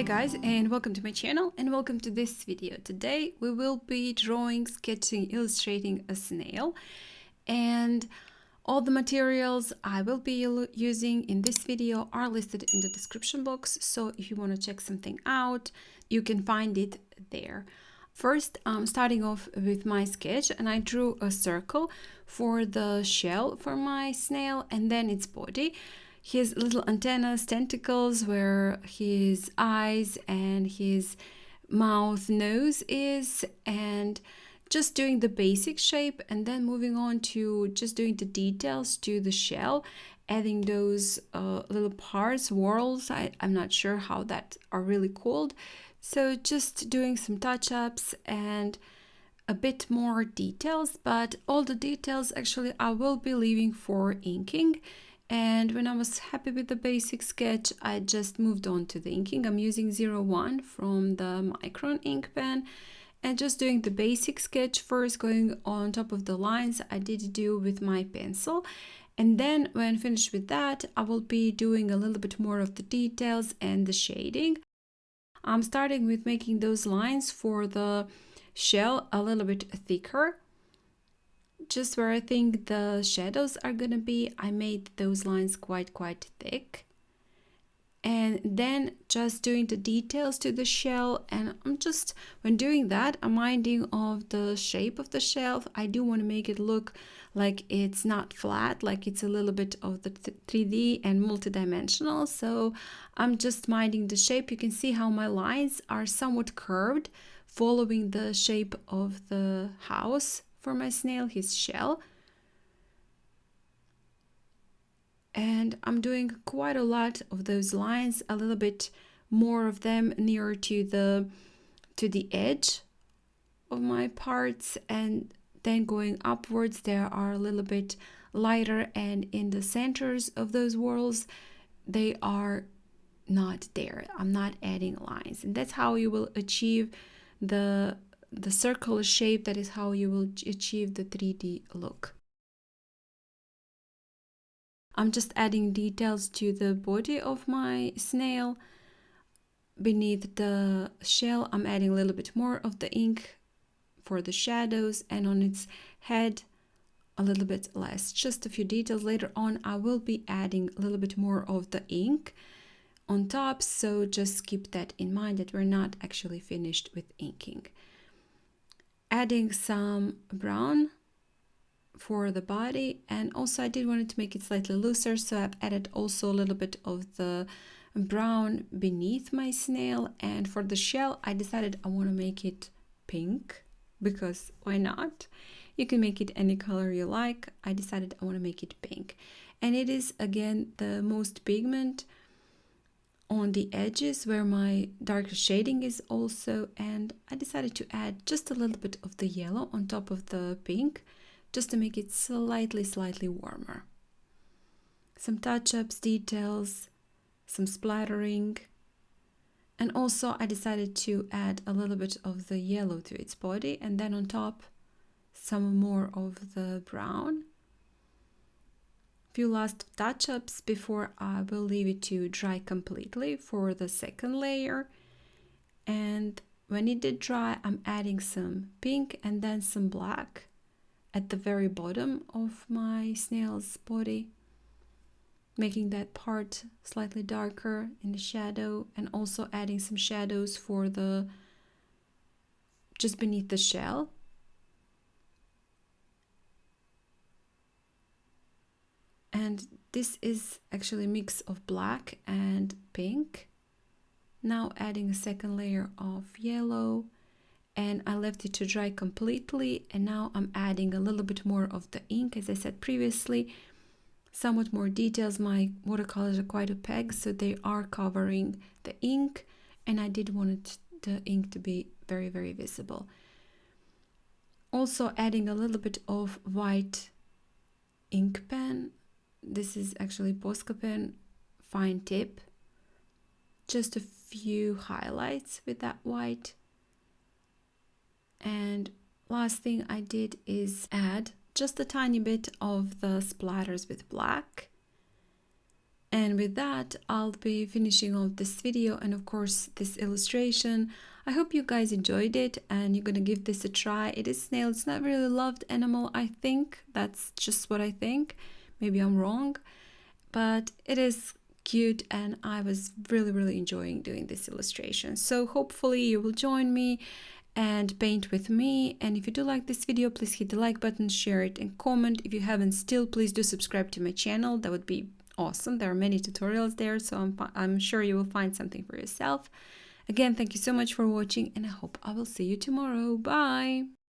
Hey guys, and welcome to my channel and welcome to this video. Today we will be drawing, sketching, illustrating a snail, and all the materials I will be using in this video are listed in the description box, so if you want to check something out you can find it there. First, I'm starting off with my sketch, and I drew a circle for the shell for my snail and then its body. His little antennas, tentacles, where his eyes and his mouth, nose is, and just doing the basic shape, and then moving on to just doing the details to the shell, adding those little parts, whorls, I'm not sure how that are really called. So just doing some touch-ups and a bit more details, but all the details actually I will be leaving for inking. And when I was happy with the basic sketch, I just moved on to the inking. I'm using 01 from the Micron ink pen and just doing the basic sketch first, going on top of the lines I did do with my pencil. And then when finished with that, I will be doing a little bit more of the details and the shading. I'm starting with making those lines for the shell a little bit thicker. Just where I think the shadows are gonna be, I made those lines quite thick. And then just doing the details to the shell, and I'm just, when doing that, I'm minding of the shape of the shell. I do want to make it look like it's not flat, like it's a little bit of the 3D and multidimensional. So I'm just minding the shape. You can see how my lines are somewhat curved, following the shape of the house for my snail, his shell. And I'm doing quite a lot of those lines, a little bit more of them nearer to the edge of my parts, and then going upwards there are a little bit lighter, and in the centers of those whorls they are not there. I'm not adding lines, and that's how you will achieve the circular shape. That is how you will achieve the 3D look. I'm just adding details to the body of my snail. Beneath the shell, I'm adding a little bit more of the ink for the shadows, and on its head a little bit less. Just a few details. Later on I will be adding a little bit more of the ink on top, so just keep that in mind that we're not actually finished with inking. Adding some brown for the body, and also I did want to make it slightly looser, so I've added also a little bit of the brown beneath my snail. And for the shell I decided I want to make it pink, because why not? You can make it any color you like. I decided I want to make it pink, and it is again the most pigment on the edges where my darker shading is also, and I decided to add just a little bit of the yellow on top of the pink, just to make it slightly warmer. Some touch-ups, details, some splattering, and also I decided to add a little bit of the yellow to its body, and then on top some more of the brown. Few last touch-ups before I will leave it to dry completely for the second layer. And when it did dry, I'm adding some pink and then some black at the very bottom of my snail's body, making that part slightly darker in the shadow, and also adding some shadows for the just beneath the shell. And this is actually a mix of black and pink. Now adding a second layer of yellow, and I left it to dry completely, and now I'm adding a little bit more of the ink. As I said previously, somewhat more details. My watercolors are quite opaque, so they are covering the ink, and I did want the ink to be very visible. Also adding a little bit of white ink pen. This is actually Posca pen, fine tip. Just a few highlights with that white. And last thing I did is add just a tiny bit of the splatters with black, And with that, I'll be finishing off this video and of course this illustration. I hope you guys enjoyed it and you're gonna give this a try. It is snail. It's not really a loved animal, I think. That's just what I think. Maybe I'm wrong, but it is cute and I was really enjoying doing this illustration. So hopefully you will join me and paint with me. And if you do like this video, please hit the like button, share it and comment. If you haven't still, please do subscribe to my channel. That would be awesome. There are many tutorials there, so I'm sure you will find something for yourself. Again, thank you so much for watching and I hope I will see you tomorrow. Bye!